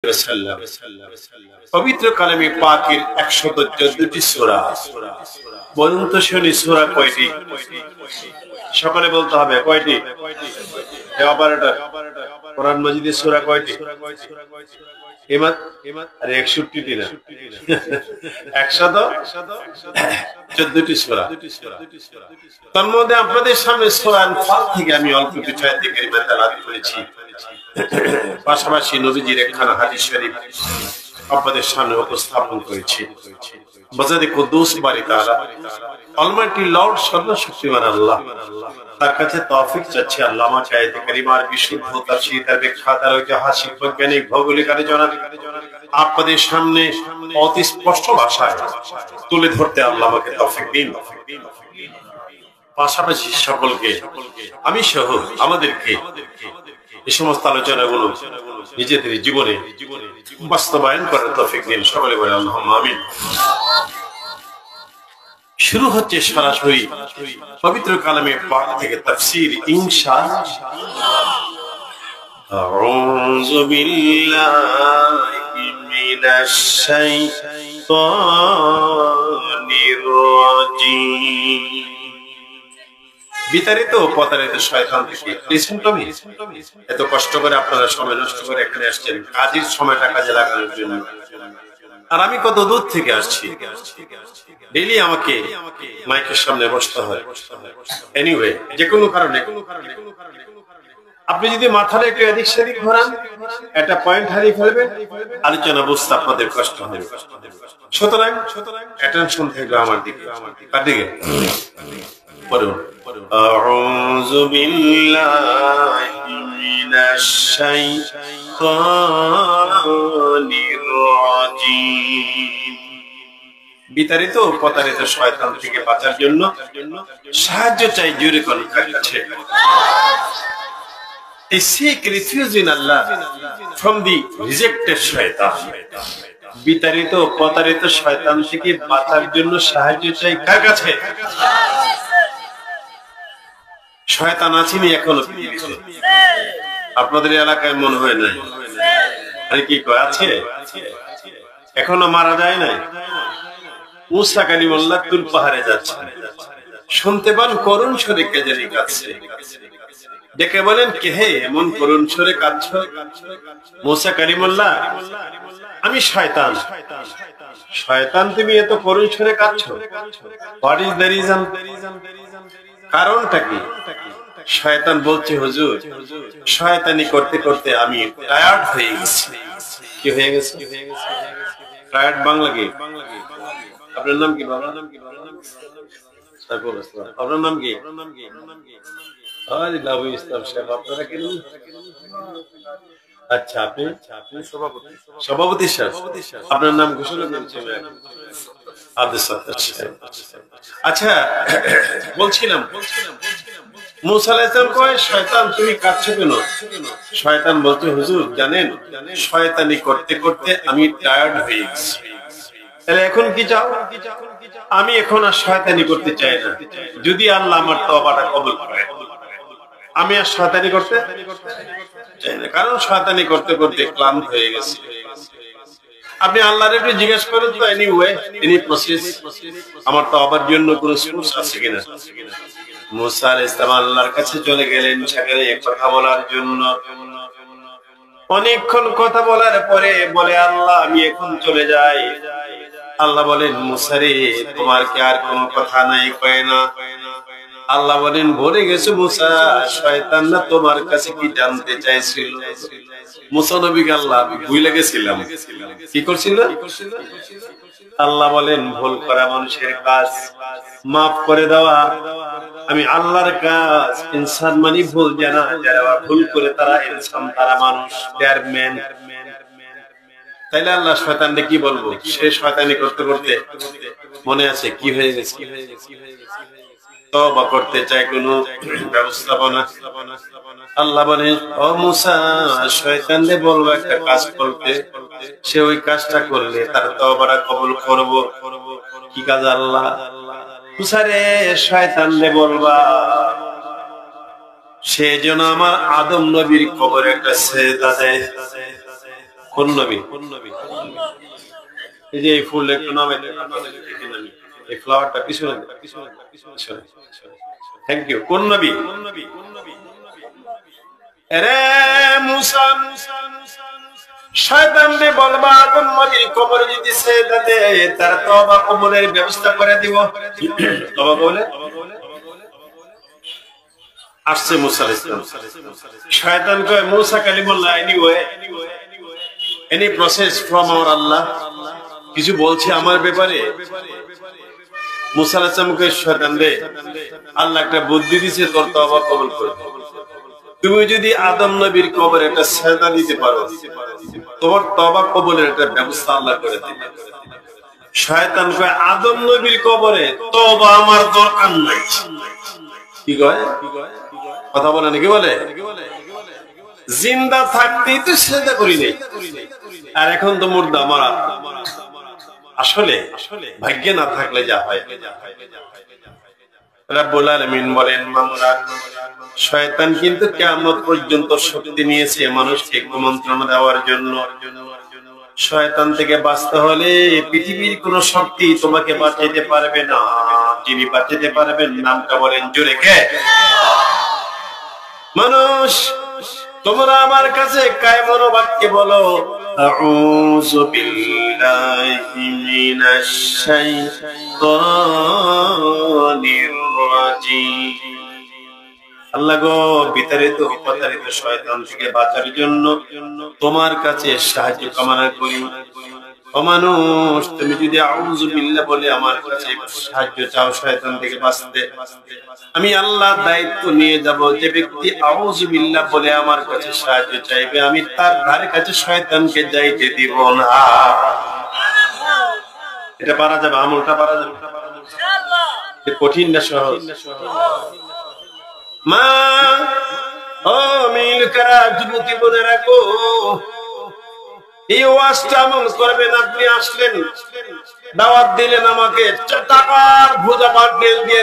ওয়াসাল্লাম পবিত্র কালামে পাকের 114টি সূরা। বলুন তো শুনি সূরা কয়টি? সকলে বলতে হবে কয়টি? হে অপারেটর, কোরআন মাজিদের সূরা কয়টি? হিমাত আরে 61টি না, 114টি সূরা। তার মধ্যে আপনাদের সামনে সূরা আনফাল থেকে আমি অল্প কিছু আয়াত কারিমা তেলাওয়াত করেছি, পাশাপাশি নবীজির একখানা হাদিস শরীফ আপনাদের সামনে উপস্থাপন করেছি। বজাদে কুদ্দুস বারি তাআলা অলমাইটি লর্ড সর্বশক্তিমান আল্লাহ, তার কাছে তৌফিক চাচ্ছি আল্লাহ আমার আয়াত কারিমার বিশুদ্ধ তাফসীর, তার ব্যাখ্যা, তার ঐতিহাসিক, বৈজ্ঞানিক, ভৌগোলিক আলোচনা আপনাদের সামনে অতি স্পষ্ট ভাষায় তুলে ধরতে আল্লাহ আমাকে তৌফিক দিন। পাশাপাশি সকলকে, আমি সহ আমাদেরকে এই সমস্ত আলোচনাগুলো নিজেদের জীবনে বাস্তবায়ন করার তৌফিক দিন। সকলে বলে আল্লাহুম্মা আমিন। শুরু হচ্ছে সরাসরি পবিত্র কালামে পাক থেকে তাফসীর ইনশাআল্লাহ। আউযু বিল্লাহি মিনাশ শাইতানির রাজীম। বিতাড়িত ও প্রতারিত শয়তান থেকে লিসেন টু মি। এত কষ্ট করে আপনারা সময় নষ্ট করে এখানে আসছেন কাজের সময়টা কাজে লাগানোর জন্য, আর আমি কত দূর থেকে আসছি। ডেইলি আমাকে মাইকের সামনে বসতে হয়। এনিওয়ে, যে কোনো কারণে আপনি যদি মাথাটা একটু এদিক সেদিক ঘোরান, একটা পয়েন্ট হারিয়ে ফেলবেন, আলোচনা বুঝতে আপনাদের কষ্ট হবে। সুতরাং অ্যাটেনশন থাকবে আমার দিকে। কার দিকে? পড়ুন। আউযু বিল্লাহি মিনাশ শাইতানির রাজীম। বিতাড়িত ও প্রতারিত শয়তান থেকে বাঁচার জন্য সাহায্য চাই জোরে করে কার কাছে। I seek refuge in Allah from the rejected shaitan. বিতাড়িত ও প্রতারিত শয়তান থেকে বাঁচার জন্য সাহায্য চাই কার কাছে? শয়তান আসেনি এখনো পৃথিবীতে, আপনাদের এলাকায় মনে হয় নাই। আরে কি কয় আছে? এখনো মারা যায় নাই। মুসা কালিমুল্লাহ তুর পাহাড়ে যাচ্ছে, শুনতে পান করুণ স্বরে কে জানি কাঁদছে। ডেকে বলেন, কে হে এমন করুণ স্বরে কাঁদছো? মুসা কালিমুল্লাহ, আমি শয়তান। শয়তান, তুমি এত করুণ স্বরে কাঁদছো? What is the reason? কারণটা কি? শয়তান বলছে, হুজুর শয়তানি করতে করতে আমি টায়ার্ড হয়ে গেছি। কি হয়ে গেছে? টায়ার্ড বাংলা কি? আপনার নাম কি? বাবার নাম কি? আপনার নাম কি? আরে বাবু ইসলাম সাহেব, আপনারা কেন? আচ্ছা, আপনি সভাপতি সাহেব, আপনার নাম ঘোষণা করেছেন আব্দুল সাত্তার সাহেব। আচ্ছা, বলছিলাম মুসা আলাইহিস সালাম কয়, শয়তান তুমি কাঁদছো কেন? শয়তান বলছে, হুজুর জানেন শয়তানি করতে করতে আমি টায়ার্ড হয়ে গেছি। তাহলে এখন কি চাও? আমি এখন আর শয়তানি করতে চাই না, যদি আল্লাহ আমার তওবাটা কবুল করে। আমি আর শয়তানি করতে চাই না, কারণ শয়তানি করতে করতে ক্লান্ত হয়ে গেছি। আপনি আল্লাহর একটু জিজ্ঞেস করেন তো, এনিওয়ে এনি প্রসেস আমার তওবার জন্য কোনো সোর্স আছে কিনা। মুসা আলাইহিস সালাম আল্লাহর কাছে চলে গেলেন, সেখানে এক কথা বলার জন্য। অনেকক্ষণ কথা বলার পরে বলে, আল্লাহ আমি এখন চলে যাই। আল্লাহ বলেন, মুসা রে তোমার কি আর কোনো কথা নাই? কয় না। আল্লাহ বলেন, ভরে গেছে মুসা, শয়তান না তোমার কাছে কি জানতে চাইছিল? মুসা নবীকে আল্লাহ ভুলে গেছিলাম। কি করছিল? আল্লাহ বলেন, ভুল করা মানুষের কাজ, মাফ করে দেওয়া আমি আল্লাহর কাজ। ইনসান মানে ভুল জানা, যারা ভুল করে তারা ইনসান, তারা মানুষ, দে আর ম্যান। তাইলে আল্লাহ শয়তানকে কি বলবো? সে শয়তানি করতে করতে মনে আছে কি হয়ে গেছে, তওবা করতে চায় কোনো ব্যবস্থাপনা। আল্লাহ বলেন, ও মুসা শয়তানকে বলবো একটা কাজ করতে, সে ওই কাজটা করলে তার তওবাটা কবুল করব। কি কাজ আল্লাহ? মুসা রে শয়তানকে বলবা সে যেন আমার আদম নবীর কবরে একটা সেজদা দেয়। কোন নবী? এই যে এই ফুল একটু নামে এই ফ্লাওয়ারটা পিছনে, থ্যাংক ইউ। কোন নবী? আরে মুসা, শয়তান রে বলবা আদম নবীর কবরে যদি সেজদা দেয় তার তওবা কবুলের ব্যবস্থা করে দিব। তওবা কবুলে আসছে মুসা আলাইহিস সালাম। শয়তান কয় মুসা Kalimullah any process from our Allah, কিছু বলছে আমার ব্যাপারে? মুসা আলাইহিস সালাম কয় শয়তান রে, আল্লাহ একটা বুদ্ধি দিয়েছে, তোর তওবা কবুল করে। তুমি যদি আদম নবীর কবরে একটা সেজদা দিতে পারো, তোমার তওবা কবুলের একটা ব্যবস্থা আল্লাহ করে দিবে। শয়তান কয় আদম নবীর কবরে তওবা আমার দরকার নাই। কি কয়? কথা বলে নাকি? বলে জিন্দা থাকতেই তো সেজদা করি নাই, আর এখন তো মুর্দা মারা। আসলে ভাগ্যে না থাকলে যা হয়। রব্বুল আলামিন বলেন, মামলা শয়তান কিন্তু কিয়ামত পর্যন্ত শক্তি নিয়েছে মানুষকে কুমন্ত্রণা দেওয়ার জন্য। শয়তান থেকে বাঁচতে হলে পৃথিবীর কোন শক্তি তোমাকে বাঁচাইতে পারবে না। যিনি বাঁচাইতে পারবেন নামটা বলেন জোরে, কে? মানুষ তোমরা আমার কাছে কায় মনোবাক্যে বলো, আউযু বিল্লাহি মিনাশ শাইতানির রাজিম। আল্লাহ গো, বিতাড়িত অপতাড়িত শয়তান থেকে বাঁচার জন্য তোমার কাছে সাহায্য কামনা করি। ও মানুষ, তুমি যদি আউযু বিল্লাহ বলে আমার কাছে সাহায্য চাও শয়তান থেকে বাঁচতে, আমি আল্লাহ দায়িত্ব নিয়ে যাব। যে ব্যক্তি আউযু বিল্লাহ বলে আমার কাছে সাহায্য চাইবে, আমি তার ধারে কাছে শয়তানকে যাইতে দিব না। এটা পারা যাবে? আমলটা পারা যাবে ইনশাআল্লাহ? কঠিন না সহজ? মা ও মিল করা যুবতী বলে রাখো, এই ওয়াজটা আমল করবেন। আপনি আসলেন, দাওয়াত দিলেন, আমাকে টাকার ভুজা পাঠিয়ে দিয়ে